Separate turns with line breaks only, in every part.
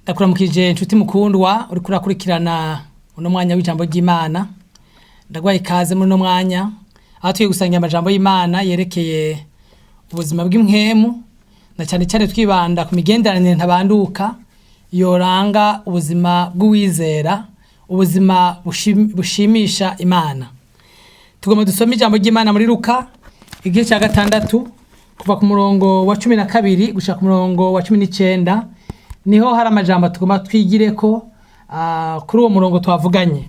Ndakuramukije inshuti mukundwa uriko urakurikirana uno mwanya w'ijambo ry'Imana. Ndagwaye ikaze muri uno mwanya aho tugiye gusangira amajambo y'Imana yerekeye ubuzima bw'impwemu, na cyane cyane twibanda ku migenderanire ntabanduka yoranga ubuzima bw'uwizera, ubuzima bushimisha Imana. Tugomba dusome ijambo ry'Imana muri Luka igice cya 6 kuva ku murongo wa 12 gushika ku murongo wa 19. Niho hari amajambo tugomba twigireko kuri uwo murongo twavuganye.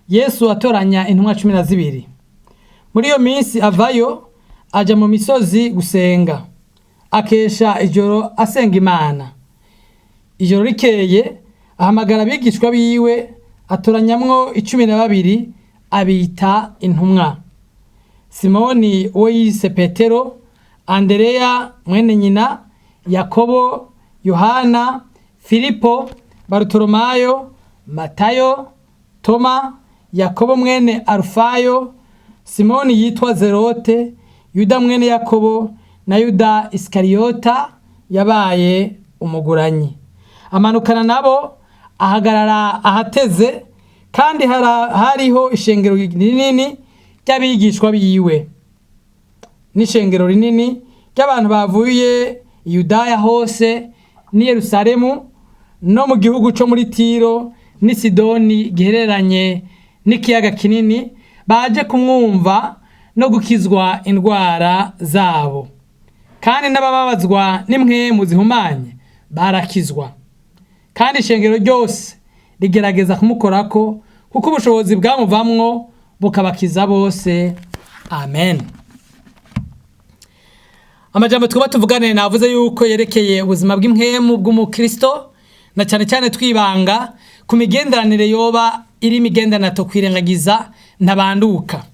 Yesu atoranya intumwa 12. Muri iyo minsi avayo aja mu misozi gusenga, akesha ijoro asenga Imana. Ijoro rikeye ahamagara abigishwa biwe, atoranyamwo 12 abita intumwa: Simoni uwo yise Petero, Andereya mwene nyina, Yakobo, Yohana, Filipo, Barutolomayo, Matayo, Toma, Yakobo mwene Arufayo, Simoni yitwa Zerote, Yuda mwene Yakobo na Yuda Iskariyota yabaye umuguranyi. Amanukana nabo ahagarara ahateze, kandi hariho ishengero rinini ry'abigishwa biwe, n'ishengero rinini ry'abantu bavuye Yudaya hose ni Yerusalemu no mu gihugu cyo muri Tiro ni Sidoni gihereranye n'ikiyaga kinini, baje kumwumva no gukizwa indwara zabo. Kandi n'abababazwa n'impwemu zihumanye barakizwa. Kandi ishengero ryose rigerageza kumukorako, kuko ubushobozi bwamuvamwo bukabakiza bose. Amen. Amajambo twaba tuvugane navuze yuko yerekeye ubuzima bw'impwemu bw'umukristo, na cyane cyane twibanga ku migenderanire yoba iri migenderanire to kwirengagiza ntabanduka.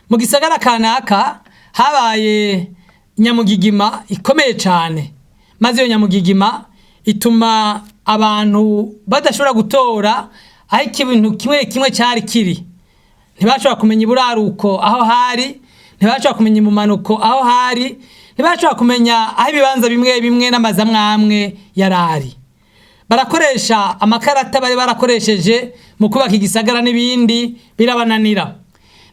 Mu gisagara kanaka habaye nyamugigima ikomeye cyane, maze iyo nyamugigima ituma abantu badashobora gutora aho ikintu kimwe cyari kiri. Ntibashobora kumenya iburaruko aho hari, ntibashobora kumenya imumanuko aho hari, ntibashobora kumenya aho ibibanza bimwe n'amazu amwe yarari. Barakoresha amakarata bari barakoresheje mu kubaka igisagara n'ibindi birabananira.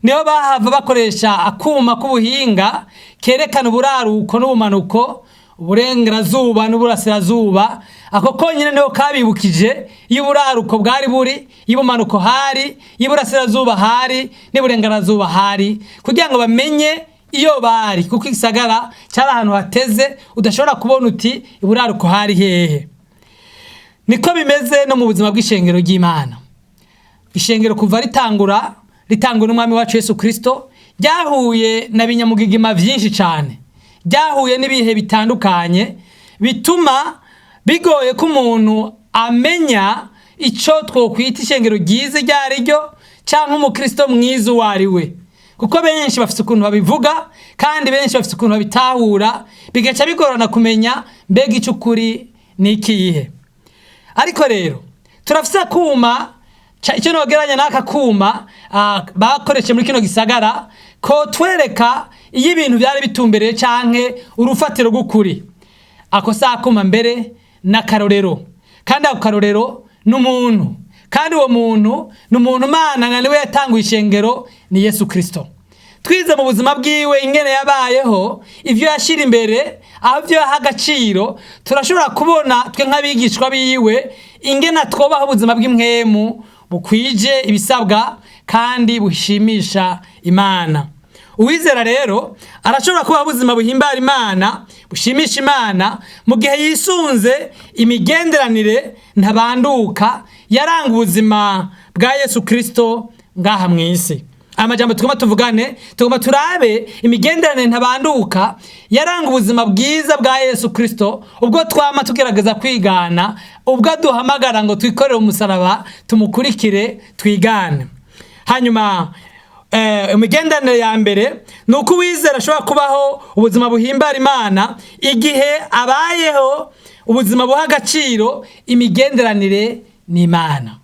Niho bahava bakoresha akuma k'ubuhinga kerekana uburaruko n'ubumanuko, uburengerazuba n'uburasirazuba. Ako konyine niho kabibukije y'uburaruko bwari buri, y'ubumanuko hari, y'uburasirazuba hari, n'uburengerazuba hari, kugira ngo bamenye iyo bari, kuko igisagara cyari ahantu hateze udashobora kubona uti iburaruko hari hehe. Niko bimeze no mu buzima bw'ishengero ry'Imana. Ishengero kuva ritangura n'umwami wacu Yesu Kristo, ryahuye na binyamugigima byinshi cyane, ryahuye n'ibihe bitandukanye bituma bigoye ko umuntu amenya icyo twokwita ishengero ryiza ryari ryo cyangwa umukristo mwiza uwo ari we, kuko benshi bafite ukuntu babivuga kandi benshi bafite ukuntu babitahura, bigaca bigorana kumenya mbega icyo ukuri ni ikihe. Ariko rero turafite akuma, icyo nogeranya n'aka kuma bakoresheje muri kino gisagara ko twereka iyo ibintu byari bitumbereye canke urufatiro rw'ukuri. Ako sakuma mbere n'akarorero, kandi ako karorero n'umuntu, kandi uwo muntu n'umuntu Imana niwe yatanguye ishengero, ni Yesu Kristo. Twize mu buzima bwiwe ingene yabayeho, ivyo yashira imbere, aho byo yaha agaciro, turashobora kubona twe nk'abigishwa biwe ingene twobaho ubuzima bw'impwemu bukwije ibisabwa kandi bushimisha Imana. Uwizera rero arashobora kuba ubuzima buhimbara Imana, bushimisha Imana, mu gihe yisunze imigenderanire ntabanduka yaranga ubuzima bwa Yesu Kristo ngaha mw'isi. Amajambo tugomba tuvugane, tugomba turabe imigenderanire ntabanduka yaranga ubuzima bwiza bwa Yesu Kristo, ubwo twama tugerageza kwigana, ubwo duhamagara ngo twikorere umusaraba tumukurikire twigane. Hanyuma imigenderanire ya mbere nuko uwizera ashobora kubaho ubuzima buhimbara Imana igihe abayeho ubuzima buha agaciro imigenderanire n'Imana.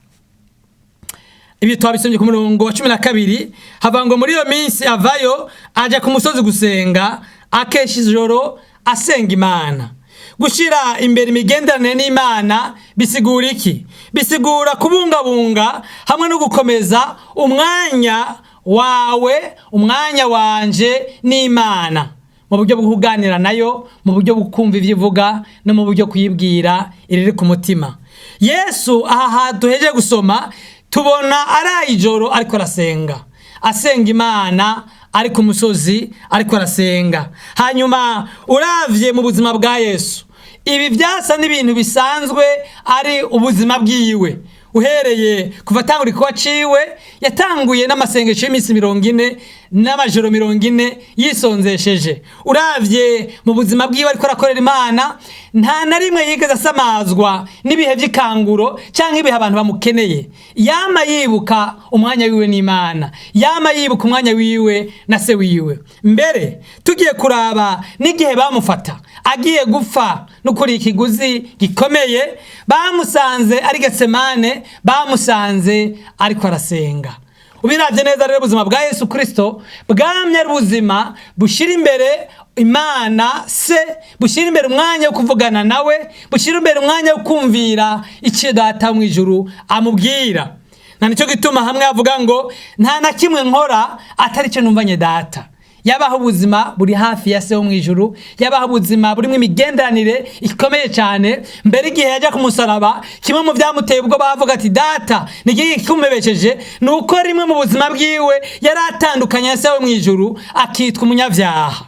Ibi twabisomye ku murongo wa 12, hava ngo muri iyo minsi avayo aja ku musozi gusenga, akesha ijoro asenga Imana. gushira imbere imigenderanire n'Imana bisigura iki? Bisigura kubungabunga hamwe no gukomeza umwanya wawe, umwanya wanje n'Imana, mu buryo bwo kuganira nayo, mu buryo bwo kumva ivyo ivuga, no mu buryo kuyibwira iriri ku mutima. Yesu aha duheje gusoma tubona ari ijoro ariko arasenga, asenga Imana ari ku musozi ariko arasenga. Hanyuma uravye mu buzima bwa Yesu, ibi vyasa n'ibintu bisanzwe ari ubuzima bwiwe. Uhereye kuva atangura ikuwa ciwe, yatanguye n'amasengesho y'imisi 40 n'amajoro 40 yisonzesheje. Uravye mu buzima bwiwe ariko arakorera Imana, nta na rimwe yigeze asamazwa n'ibihe vy'ikanguro canke ibihe abantu bamukeneye. Yama yibuka umwanya wiwe n'Imana, yama yibuka umwanya wiwe na se wiwe. Mbere tugiye kuraba n'igihe bamufata agiye gupfa n'ukuri ikiguzi gikomeye, bamusanze ari Getsemane, bamusanze ariko arasenga. Ubiravye neza rero ubuzima bwa Yesu Kristo bwamye ari ubuzima bushira imbere Imana se, bushira imbere umwanya wo kuvugana nawe, bushira imbere umwanya wo kumvira icyo Data mu ijuru amubwira. Na nico gituma hamwe avuga ngo nta na kimwe nkora atari cyo numvanye Data. Yabaho ubuzima buri hafi ya se wo mu ijuru, yabaho ubuzima burimwe imigenderanire ikomeye cyane. Mbere igihe yaja ku musaraba, kimwe mu vyamuteye ubwo bavuga ati Data nigiye kikumebesheje, nuko rimwe mu buzima bwiwe yaratandukanye na se wo mu ijuru, akitwa umunyavyaha.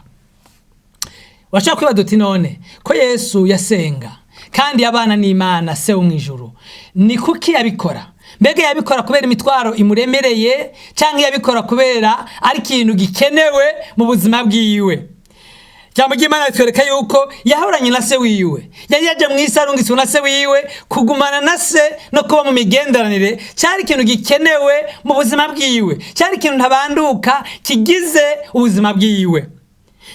Washaka kwibaza uti none ko Yesu yasenga kandi yabana n'Imana se wo mu ijuru, ni kuki yabikora? Mbega yabikora kubera imitwaro imuremereye canke yabikora kubera ari ikintu gikenewe mu buzima bwiwe? Jambo ry'Imana ritwereka yuko yahoranye na se wiwe, yari yaje mu isi arungitswe na se wiwe. Kugumana na se no kuba mu migenderanire cyari ikintu gikenewe mu buzima bwiwe, cyari ikintu ntabanduka kigize ubuzima bwiwe.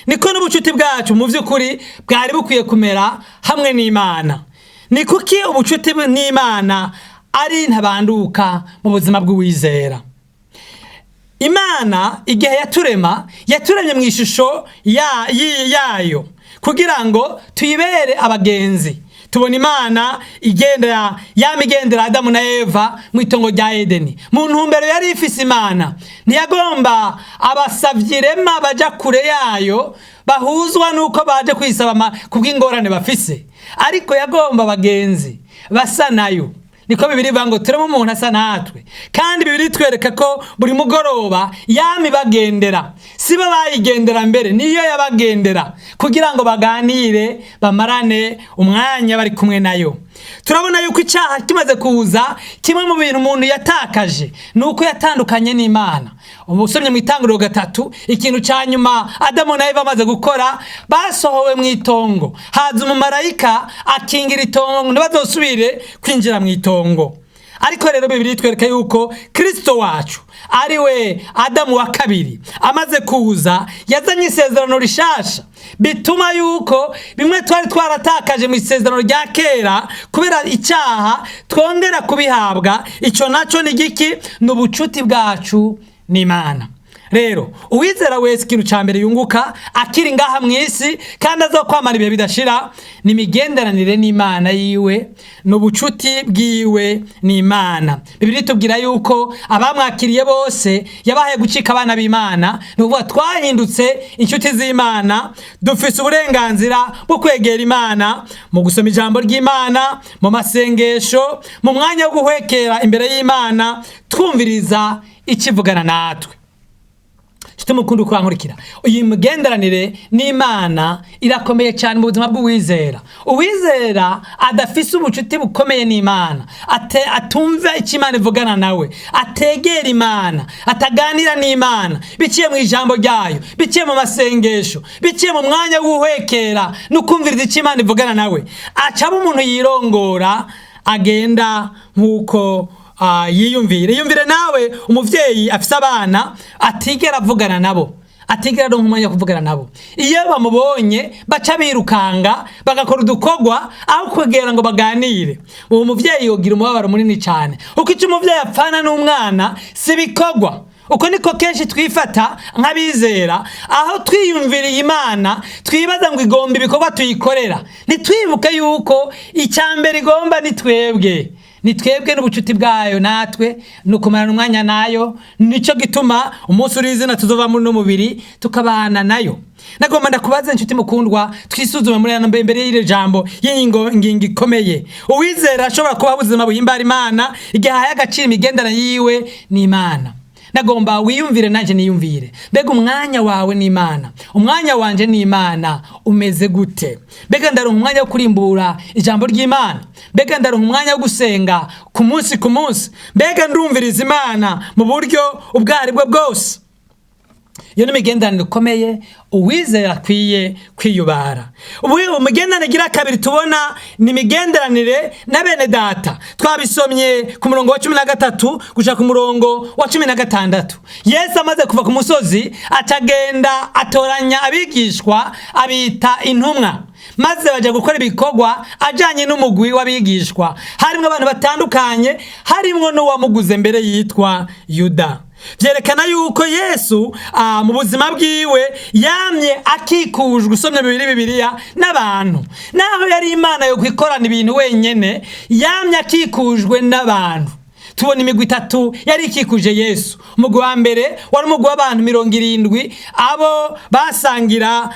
Niko n'ubucuti bwacu mu vy'ukuri bwari bukwiye kumera hamwe n'Imana. Ni kuki ubucuti n'Imana ari ntabanduka mu buzima bw'uwizera? Imana igihe yaturemye mu ishusho yayo kugira ngo tuyibere abagenzi. Tubona Imana yamigendera Adamu na Eva mu itongo rya Edeni. Mu ntumbero yari ifise Imana, ntiyagomba abasavyirema baja kure yayo bahuzwa nuko baje kwisaba kubw'ingorane bafise, ariko yagomba abagenzi basa nayo. Niko Bibiri ivuga ngo turemo umuntu asa natwe, kandi Bibiri twereka ko buri mugoroba yami bagendera. Sibo bayigendera mbere, niyo yabagendera kugira ngo baganire, bamarane umwanya bari kumwe nayo. Turabona yuko icyaha kimaze kuza, kimwe mu bintu umuntu yatakaje nuko yatandukanye n'Imana. Umusomye mu Itanguriro 3, ikintu cya nyuma Adamu na Eva bamaze gukora, basohowe mu itongo, haza umumarayika akingira itongo ntibazosubire kwinjira mu itongo. Ariko rero Bibiri twereka yuko Kristo wacu ari we Adamu wa kabiri amaze kuza, yazanye isezerano rishasha, bituma yuko bimwe twari twaratakaje mu isezerano rya kera kubera icyaha twongera kubihabwa. Ico naco ni giki? N'ubucuti bwacu n'Imana. Rero uwizera wese ikintu ca mbere yunguka akiri ngaha mw'isi kandi azokwamara ibihe bidashira ni imigenderanire n'Imana yiwe, n'ubucuti bwiwe n'Imana. Bibiri tubwira yuko abamwakiriye bose yabahaye gucika abana b'Imana, ni ukuvuga twahindutse inshuti z'Imana, dufise uburenganzira bwo kwegera Imana mu gusoma ijambo ry'Imana, mu masengesho, mu mwanya wo guhwekera imbere y'Imana, twumviriza ikivugana natwe. Tumukundu kurankurikira, uyu mugenderanire n'Imana irakomeye cyane mu buzima bw'uwizera. Uwizera adafise ubucuti bukomeye n'Imana, atumva icyo Imana ivugana nawe, ategera Imana, ataganira n'Imana biciye mu ijambo ryayo, biciye mu masengesho, biciye mu mwanya w'uhwekera no kumviriza icyo Imana ivugana nawe, acaba umuntu yirongora, agenda nk'uko yiyumvire nawe umuvyeyi afise abana atigera avugana nabo, atigera no kumanya kuvugana nabo. Iyo bamubonye baca birukanga bagakora udukorwa aho kwegera ngo baganire. Uwo muvyeyi yogira umubabaro munini cyane, uko icyo umuvyeyi apfana n'umwana si bikorwa. uko niko kenshi twifata nk'abizera, aho twiyumviriye Imana twibaza ngo igomba ibikorwa tuyikorera, ntitwibuke yuko icyambere igomba ni twebwe n'ubucuti bwayo natwe, nukumarana umwanya nayo. Nico gituma umunsi urizina tuzova muri no mubiri tukabana nayo. Nagomba ndakubaza inshuti mukundwa, twisuzume muri ano mbere y'ire jambo y'ingingo ikomeye. Uwizera ashobora kuba ubuzima buhimbara Imana igihe ahaye agaciro imigendana yiwe n'Imana. Nagomba wiyumvire nanje niyumvire, mbega umwanya wawe n'Imana, umwanya wanje n'Imana umeze gute? Mbega ndaronka umwanya wo kurimbura ijambo ry'Imana? Mbega ndaronka umwanya wo gusenga ku munsi ku munsi? Mbega ndumviriza Imana mu buryo ubwo aribwo bwose? Iyo ni imigenderanire ikomeye uwizera akwiye kwiyubara. Umugenderanire gira kabiri tubona ni imigenderanire na bene data. Twabisomye ku murongo wa 13 gushaka ku murongo wa 16. Yesu amaze kuva ku musozi atagenda atoranya abigishwa abita intumwa, maze baje gukora ibikorwa ajanye n'umugwi w'abigishwa. Harimwo abantu batandukanye, harimwo n'uwamuguze mbere yitwa Yuda. Vyerekana yuko Yesu mu buzima bwiwe yamye akikujwe, usomye Bibiliya, n'abantu. Naho yari Imana yo kwikorana ibintu wenyene, yamye akikujwe n'abantu. Tubona imigwi itatu yari ikikuje Yesu. Umugwi wa mbere wari umugwi w'abantu 70 abo basangira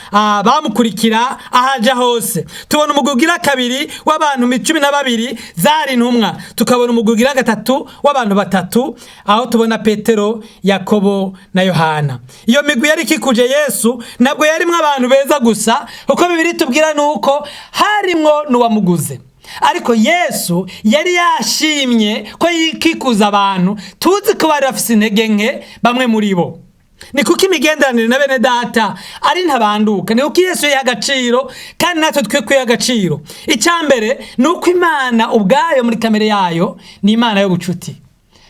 bamukurikira ahaja hose. Tubona umugwi ugira kabiri w'abantu 12 zari intumwa. Tukabona umugwi ugira gatatu w'abantu 3 aho tubona Petero, Yakobo na Yohana. Iyo migwi yari ikikuje Yesu nabwo yarimwe abantu beza gusa, uko Bibiliya tubwira nuko harimwo n'uwamuguze. Ariko Yesu yari yashimye ko yikikuza abantu tuzi ko bari bafise intege nke bamwe muri bo. Ni kuko imigenderanire na bene data ari ntabanduka, ni kuko Yesu yaha agaciro kandi natwe twe kwiha agaciro. Icyambere ni uko Imana ubwayo muri kamere yayo ni Imana y'ubucuti.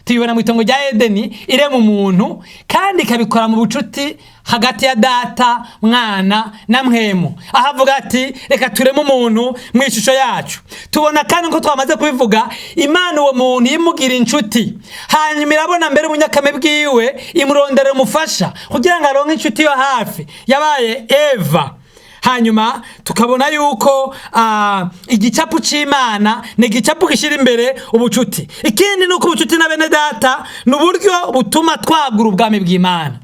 Tuyibona mu itongo rya Edeni irema umuntu kandi ikabikora mu bucuti hagati ya Data, Mwana na Mpwemu. Ahavuga ati reka tureme umuntu mu ishusho yacu. Tubona kandi ko twamaze kubivuga, Imana uwo muntu yimugira inshuti, hanyuma irabona mbere umunyakame bwiwe imurondera umufasha kugira ngo aronke inshuti yo hafi, yabaye Eva. Hanyuma tukabona yuko igicapu c'Imana ni igicapu gishira imbere ubucuti. Ikindi nuko ubucuti na bene data n'uburyo butuma twagura ubwami bw'Imana.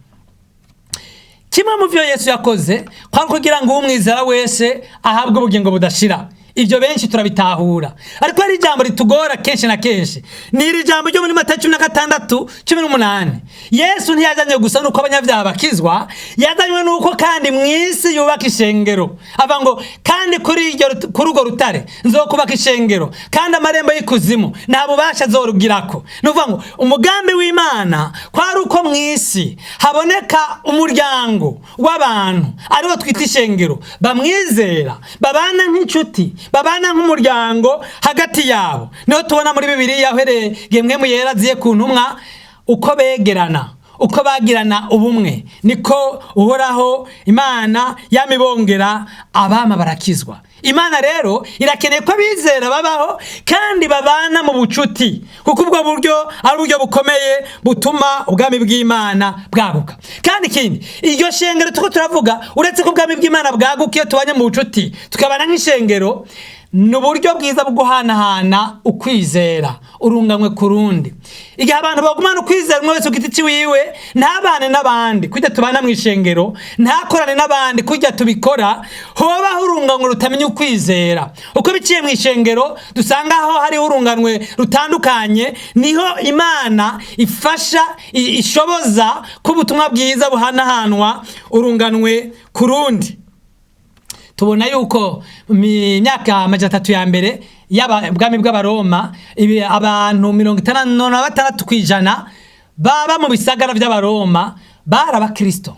Kimwe mu vyo Yesu yakoze kwa kugira ngo umwizera wese ahabwe ubugingo budashira. Ibyo benshi turabitahura, ariko ari ijambo ritugora kenshi na kenshi. Ni iri jambo ryo muri Matayo 16:18. Yesu ntiyazanye gusa nuko abanyabyaha bakizwa, yazanywe nuko kandi mwisi yubaka ishengero. Ava ngo kandi kuri urwo rutare nzokubaka ishengero, kandi amarembo y'ikuzimu nta bubasha azorugirako. Nuvuga ngo umugambi w'Imana kwari uko mwisi haboneka umuryango w'abantu ariwo twita ishengero, bamwizera, babana nk'inshuti, babana nk'umuryango hagati yabo. Niho tubona muri Bibiliya uhereye Mpwemu Yera aziye ku ntumwa uko begerana, uko bagirana ubumwe, niko Uhoraho Imana yamibongera abama barakizwa. Imana rero irakeneye ko bizera babaho kandi babana mu bucuti, kuko ubwo buryo ari uburyo bukomeye butuma ubwami bw'Imana bwaguka. Kandi ikindi, iryo shengero tuko turavuga, uretse ko ubwami bw'Imana bwaguka iyo tubanye mu bucuti tukabana nk'ishengero, n'uburyo bwiza bwo guhanahana ukwizera urunganwe kurundi. Igihe abantu bagumana ukwizera umwe wese ugiti ciwiwe, ntabane n'abandi kujya tubana mu ishengero, ntakorane n'abandi kujya tubikora, hoba urunganwe rutamenya ukwizera. Uko biciye mu ishengero dusanga aho hari urunganwe rutandukanye, niho Imana ifasha ishoboza ko ubutumwa bwiza buhanahanwa urunganwe kurundi. Tubona yuko myaka 300 ya mbere y'abwami bw'Abaroma, abantu 56% baba mu bisagara by'Abaroma bari abakristo,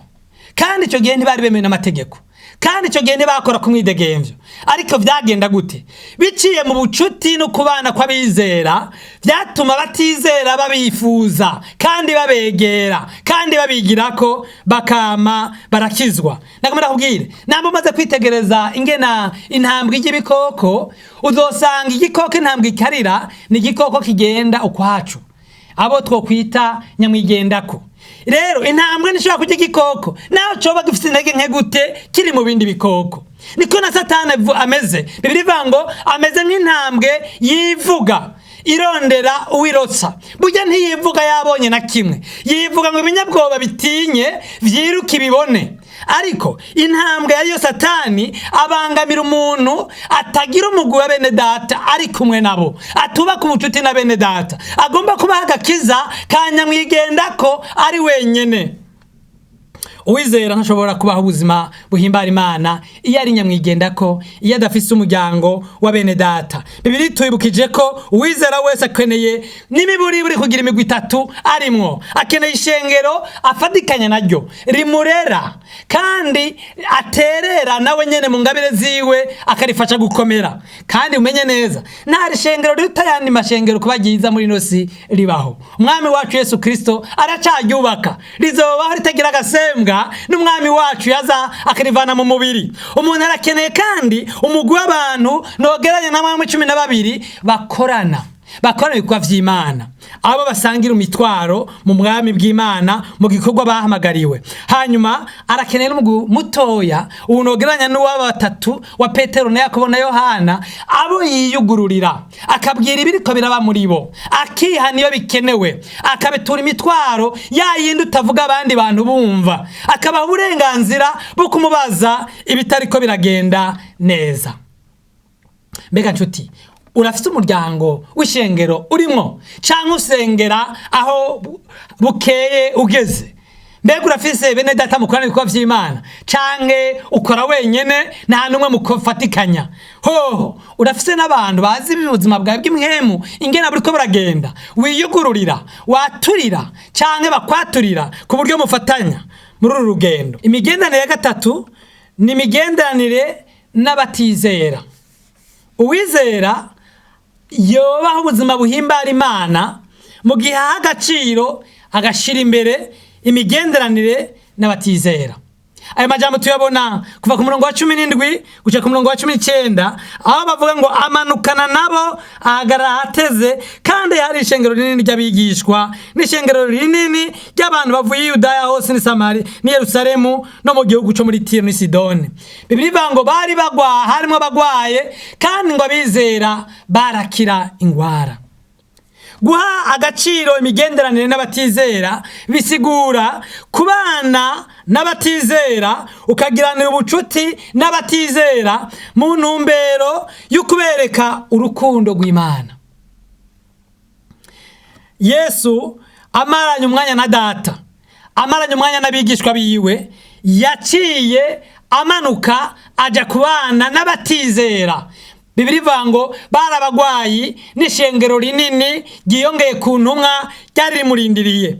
kandi icyo gihe ntibari bemewe n'amategeko, kandi icyo gihe ntibakora ku mwidegemvyo. Ariko vyagenda gute? Biciye mu bucuti no kubana kw'abizera, vyatuma batizera babifuza kandi babegera kandi babigirako bakama barakizwa. Nakomera kubwire, nambo maze kwitegereza ingena intambwe y'ibikoko, uzosanga igikoko intambwe ikarira ni igikoko kigenda ukwacu, abo twokwita nyamwigendako. rero intambwe ntishobora kurya igikoko naho coba gifite intege nke gute kiri mu bindi bikoko. Niko na Satani ameze. Bibiri ivuga ngo ameze nk'intambwe yivuga irondera uwirotsa. Burya ntiyivuga yabonye na kimwe, yivuga ngo ibinyabwoba bitinye vyiruke bibone. Ariko intambwe yariyo Satani abangamira umuntu atagira umugwi wa bene data ari kumwe nabo, atubaka ubucuti na bene data, agomba kubaha agakiza kanyamwigendako ari wenyene. Uwizera ntashobora kubaho ubuzima buhimbara Imana iyo ari nyamwigendako, iyo adafise umuryango wa bene data. Bibiri twibukije ko uwizera wese akeneye n'imiburi buri kugira imigwi itatu arimwo. Akeneye ishengero afatikanya naryo rimurera kandi aterera nawe nyene mu ngabire ziwe akarifasha gukomera. Kandi umenye neza nta ishengero riruta yandi mashengero kuba ryiza muri ino si ribaho. Umwami wacu Yesu Kristo aracaryubaka, rizobaho ritagira agasembwa n'umwami wacu yaza akarivana mu mubiri. Umuntu arakeneye kandi umugwi w'abantu nogeranya n'abami 12 bakorana ibikorwa vy'Imana, abo basangira imitwaro mu mwami bw'Imana mu gikorwa bahamagariwe. Hanyuma arakeneye n'umugwi mutoya unogeranya n'uwa batatu wa Petero na Yakobo na Yohana, abo yiyugururira akabwira ibiriko biraba muri bo, akihana iyo bikenewe, akabetura imitwaro yayindi utavuga abandi bantu bumva, akabaha uburenganzira bwo kumubaza ibitariko biragenda neza. Mbega nshuti, urafite umuryango w'ishengero urimwo canke usengera aho bukeye ugeze? Mbega urafise bene data mukorana ibikorwa vy'Imana canke ukora wenyene nta numwe mufatikanya? Hoho urafise n'abantu bazi ubuzima bwawe bw'imwemu ingena buriko buragenda, wiyugururira, waturira canke bakwaturira ku buryo mufatanya muri uru rugendo. Imigenderanire ya gatatu ni imigenderanire n'abatizera. Uwizera yobaho ubuzima buhimbara Imana mu gihe aha agaciro agashira imbere imigenderanire n'abatizera. Ayo majambo tuyabona kuva ku murongo wa 17 guca ku murongo wa 19, aho bavuga ngo amanukana nabo ahagarara ateze, kandi hari ishengero rinini ry'abigishwa n'ishengero rinini ry'abantu bavuye i Yudaya hose ni Samari ni Yerusalemu no mu gihugu cyo muri Tiro ni Sidoni. Bibiri ivuga ngo bari bagwa, harimo bagwaye, kandi ngo abizera barakira ingwara. Guha agaciro imigenderanire n'abatizera bisigura kubana n'abatizera, ukagiranira ubucuti n'abatizera mu ntumbero y'ukubereka urukundo rw'Imana. Yesu amaranye umwanya na Data, amaranye umwanya n'abigishwa biwe, yaciye amanuka aja kubana n'abatizera. Bibiri ivuga ngo barabagwayi n'ishengero rinini ryiyongeye ku ntumwa ryari rimurindiriye.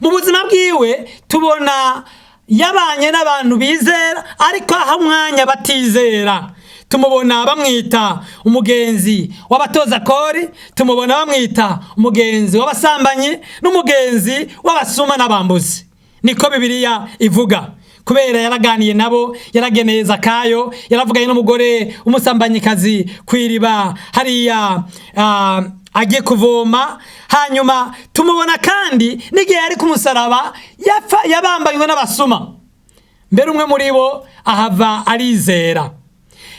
Mu buzima bwiwe tubona yabanye n'abantu bizera, ariko aha mwanya batizera. Tumubona bamwita umugenzi w'abatoza kori, tumubona bamwita umugenzi w'abasambanyi n'umugenzi w'abasuma n'abambuzi. Niko Bibiliya ivuga. Kubera yaraganiye nabo, yarageneye Zakayo, yaravuganye n'umugore umusambanyikazi kwiriba hariya agiye kuvoma. Hanyuma tumubona kandi n'igihe yari kumusaraba yabambanywe n'abasuma, mbere umwe muri bo ahava arizera.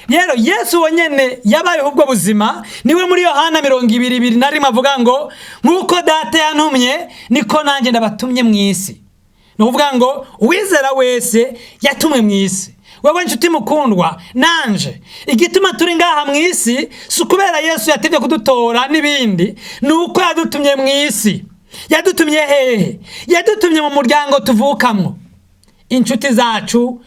Rero Yesu wonyene yabaye ubwo buzima. Niwe muri Yohana 20:21 avuga ngo nk'uko Data yantumye niko nanjye ndabatumye mu isi. Nuvuga ngo uwizera wese yatumwe mu isi. Wewe nshuti mukundwa nanje, igituma turi ngaha mu isi si kubera Yesu yatevye kudutora n'ibindi, nuko yadutumye mu isi. Yadutumye hehe? Yadutumye mu muryango tuvukamwo, inshuti zacu,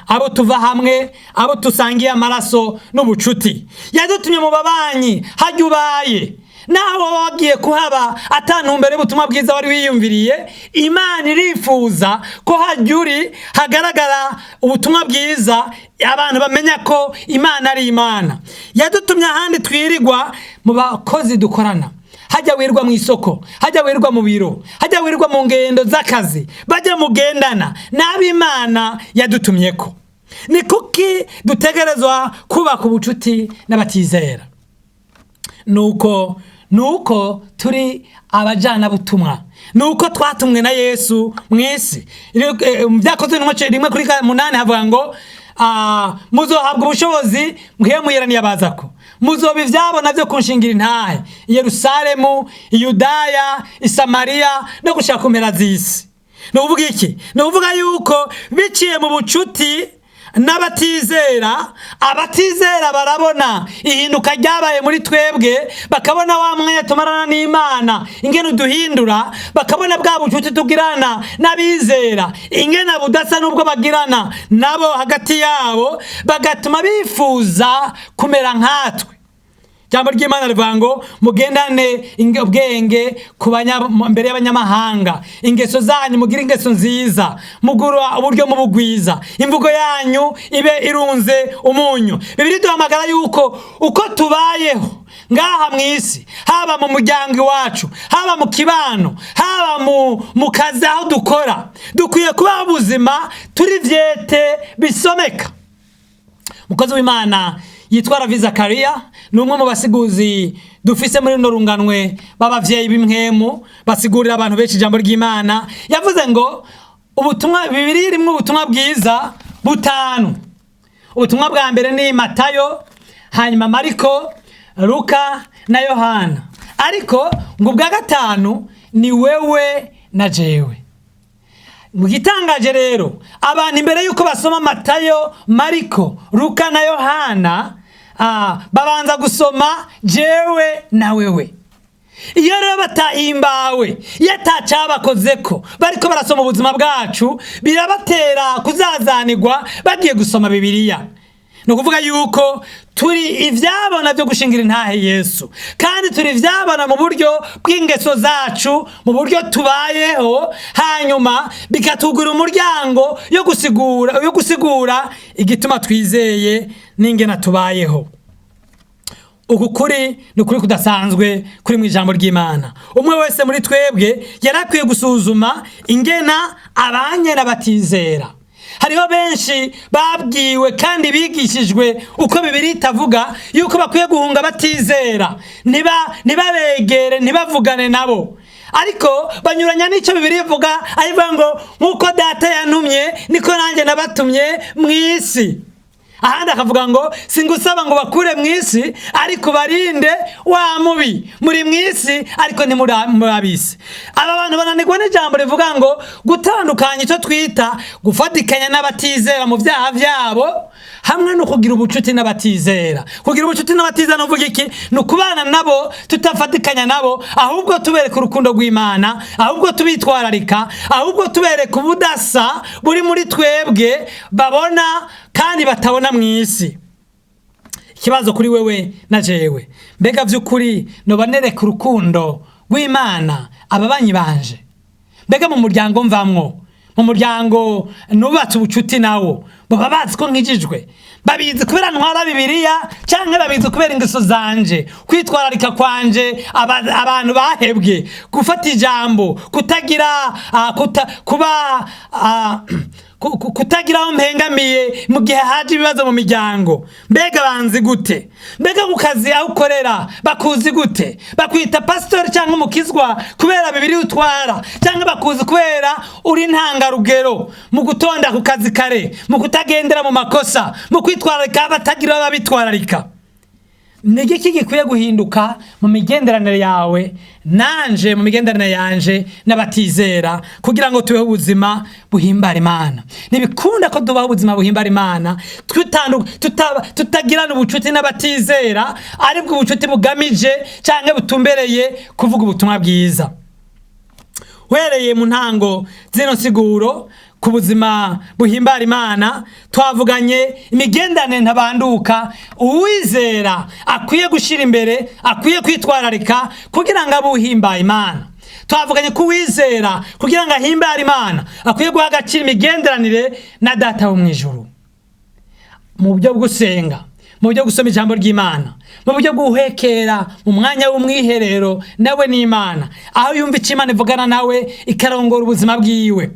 abo tuva hamwe, abo tusangiye amaraso n'ubucuti. Yadutumye mu babanyi hajya ubaye, naho wagiye kuhaba atantumbere y'ubutumwa bwiza wari wiyumviriye. Imana irifuza ko hajyuri hagaragara ubutumwa bwiza, abantu bamenya ko Imana ari Imana. Yadutumye ahandi twirirwa mu bakozi dukorana, hajya wirwa mu isoko, hajya wirwa mu biro, hajya wirwa mu ngendo z'akazi, bajya mugendana n'ab'Imana yadutumyeko. Ni kuki dutegerezwa kubaka ubucuti n'abatizera? Nuko nuko turi abajana butumwa, nuko twatumwe na Yesu mw'isi. Vyakozwe n'umuce 1:8 havuga ngo muzohabwa ubushobozi mwiyeraniye abazako, muzoba ivyabo navyo kunshingira intahe i Yerusalemu, i Yudaya, i Samariya no gushika ku mpera z'isi. Ni ukuvuga iki? Ni ukuvuga yuko biciye mu bucuti n'abatizera, abatizera barabona ihinduka ryabaye muri twebwe, bakabona wa mwanya tumarana n'Imana ingene uduhindura, bakabona bwa bucuti tugirana n'abizera ingene budasa n'ubwo bagirana nabo hagati yabo, bagatuma bifuza kumera nkatwe. Jambo ry'Imana rivuga ngo mugendane ubwenge mbere y'abanyamahanga, ingeso zanyu mugire ingeso nziza, mugura uburyo mubugwiza, imvugo yanyu ibe irunze umunyu. Bibiri duhamagara yuko uko tubayeho ngaha mw'isi, haba mu muryango iwacu, haba mu kibano, haba mu kazi aho dukora, dukwiye kubaho ubuzima turi vyete bisomeka. Mukozi w'Imana yitwa Ravi Zakariya ni umwe mu basiguzi dufise muri no runganwe b'abavyeyi b'imwemu basigurira abantu benshi ijambo ry'Imana. Yavuze ngo ubutumwa bibiri rimwe ubutumwa bwiza butanu. Ubutumwa bwa mbere ni Matayo, hanyuma Mariko, Luka na Yohana, ariko ngo bwa gatanu ni wewe na jewe. Mugitangaje rero, abantu imbere yuko basoma Matayo, Mariko, Luka na Yohana babanza gusoma jewe na wewe. Iyo rero batahimbawe, yatacabakozeko bariko barasoma ubuzima bwacu, birabatera kuzazanirwa bagiye gusoma Bibiliya. No kuvuga yuko turi ivyabona byo gushingira intahe Yesu, kandi turi ivyabona mu buryo bw'ingeso zacu, mu buryo tubayeho, hanyuma bikatugura umuryango yo gusigura igituma twizeye n'ingena tubayeho. Uku kuri ni ukuri kudasanzwe kuri mu ijambo ry'Imana. Umwe wese muri twebwe yarakwiye gusuzuma ingena abanye n'abatizera. Hariho benshi babwiwe kandi bigishijwe uko Bibiliya itavuga yuko bakwiye guhunga batizera, ntibabegere, ntibavugane nabo, ariko banyuranya n'ico Bibiliya ivuga, ayivuga ngo nkuko data yantumye niko nanjye nabatumye mw'isi. Ahandi akavuga ngo singusaba ngo bakure mw'isi ariko barinde wa mubi, muri mw'isi ariko ntimurabisi. Aba bantu bananirwa n'ijambo rivuga ngo gutandukanya icyo twita gufatikanya n'abatizera mu vyaha vyabo hamwe no kugira ubucuti n'abatizera. Kugira ubucuti n'abatizera nuvuga iki? Ni ukubana nabo tutafatikanya nabo, ahubwo tubereka urukundo rw'Imana, ahubwo tubitwararika, ahubwo tubereka ubudasa buri muri twebwe babona kandi batabona mw'isi. Ikibazo kuri wewe na jewe, mbega vy'ukuri nobanereka urukundo rw'Imana ababanyi banje? Mbega mu muryango mvamwo, mu muryango nubatse ubucuti nawo, baba bazi ko nkijijwe, babizi kubera ntwara Bibiliya canke babizi kubera ingeso zanje, kwitwararika kwanje abantu bahebwe, gufata ijambo, kutagira kutagira aho mpengamiye mu gihe haje ibibazo mu miryango. Mbega banzi gute? Mbega ku kazi aho ukorera bakuzi gute? Bakwita pastor cyangwa umukizwa kubera Bibiliya utwara, cyangwa bakuzi kubera uri ntangarugero mu gutonda ku kazi kare, mu kutagendera mu makosa, mu kwitwararika batagira babitwararika? Nige kigikwiye guhinduka mu migenderanire yawe nanje, mu migenderanire yanje n'abatizera, kugira ngo tubeho ubuzima buhimbara Imana. Nibikunda ko tubaho ubuzima buhimbara Imana, tutagirana ubucuti n'abatizera, aribwo ubucuti bugamije canke butumbereye kuvuga ubutumwa bwiza. Wereye mu ntango zino siguro ku buzima buhimbara Imana, twavuganye imigendane ntabanduka uwizera akwiye gushira imbere, akwiye kwitwararika kugira ngo abuhimbaye Imana. Twavuganye ku wizera kugira ngo ahimbare Imana akwiye guha agaciro imigenderanire na Data wo mwijuru, mu buryo bwo gusenga, mu buryo gusoma ijambo ry'Imana, mu buryo guhekera mu mwanya w'umwiherero nawe n'Imana, aho yumva icyo Imana ivugana nawe ikarongora ubuzima bwiwe.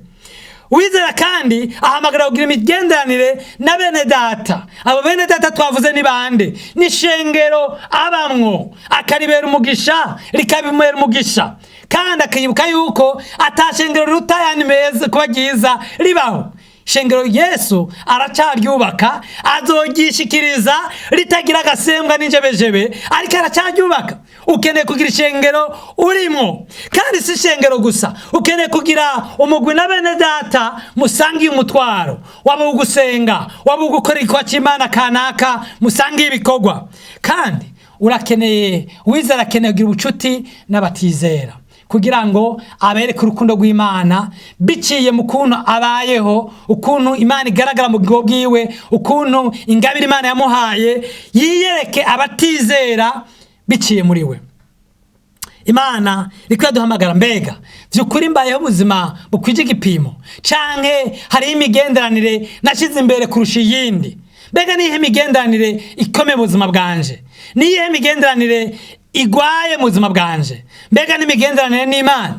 Uwizera kandi ahamagara kugira imigenderanire na bene data. Abo bene data twavuze ni bande? Ni ishengero abamwo, akaribera umugisha, rikabimera umugisha, kandi akibuka yuko atashengero riruta ayandi meza kuba ryiza ribaho. Shengero Yesu aracaryubaka, azogishikiriza ritagira agasembwa n'injebejebe, ariko aracaryubaka. Ukeneye kugira ishengero urimo, kandi si ishengero gusa, ukeneye kugira umugwi na bene data musangiye umutwaro, waba ugusenga, waba ugukora igikorwa c'Imana kanaka, musangiye ibikorwa. Kandi urakeneye, uwizera akeneye kugira ubucuti n'abatizera, kugira ngo abereke urukundo rw'Imana biciye mu kuntu abayeho, ukuntu Imana igaragara mu bwiwe bwiwe, ukuntu ingabire Imana yamuhaye yiyereke abatizera biciye muri we. Imana iriko yaduhamagara, mbega vy'ukuri mbayeho ubuzima bukwije igipimo, canke hariho imigenderanire nashize imbere kurusha iyindi? Mbega niyihe migenderanire ikomeye mu buzima bwanje? Niyihe migenderanire igwaye mu buzima bwanje? Mbega n'imigenderanire n'Imana?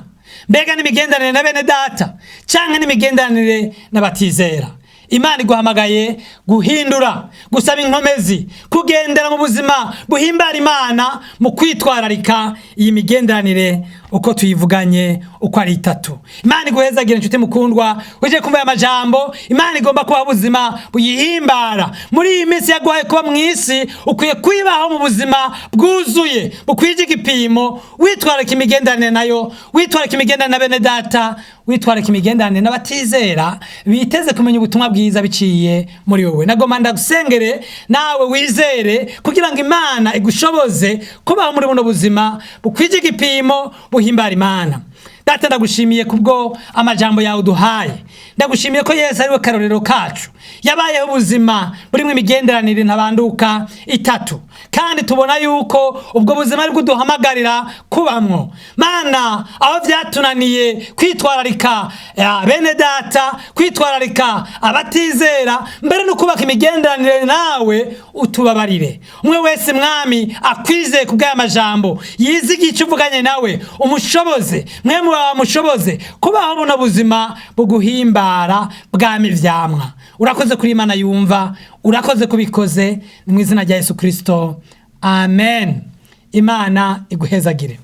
Mbega n'imigenderanire na bene data, canke n'imigenderanire n'abatizera? Imana iguhamagaye guhindura, gusaba inkomezi, kugendera mu buzima buhimbara Imana, mu kwitwararika iyi migenderanire uko tuyivuganye uko ari itatu. Imana iguhezagire inshuti mukundwa, uje kumva aya majambo. Imana igomba kuba ubuzima buyihimbara. Muri iyi minsi yaguhaye kuba mw'isi, ukwiye kwibaho mu buzima bwuzuye, bukwije igipimo, witwararika imigenderanire nayo, witwararika imigenderanire na bene data, witwararika imigenderanire n'abatizera biteze kumenya ubutumwa bwiza biciye muri wowe. Nagomba ndagusengere nawe wizere, kugira ngo Imana igushoboze kubaho muri buno buzima bukwije igipimo, buhimbara Imana. Data, ndagushimiye kubwo amajambo yawe uduhaye. Ndagushimiye ko Yesu ariwe karorero kacu, yabayeho ubuzima burimwo imigenderanire ntabanduka itatu, kandi tubona yuko ubwo buzima ari buduhamagarira kubamwo. Mana, aho vyatunaniye kwitwararika bene data, kwitwararika abatizera, mbere no kubaka imigenderanire nawe, utubabarire. Umwe wese Mwami akwizeye kubw'aya majambo, yizigiye ico uvuganye nawe, umushoboze, mwe mushoboze kubaho buno buzima buguhimbara bwami vyamwa. Urakoze kuri Imana yumva, urakoze kubikoze, mu izina rya Yesu Kristo, amen. Imana iguhezagire.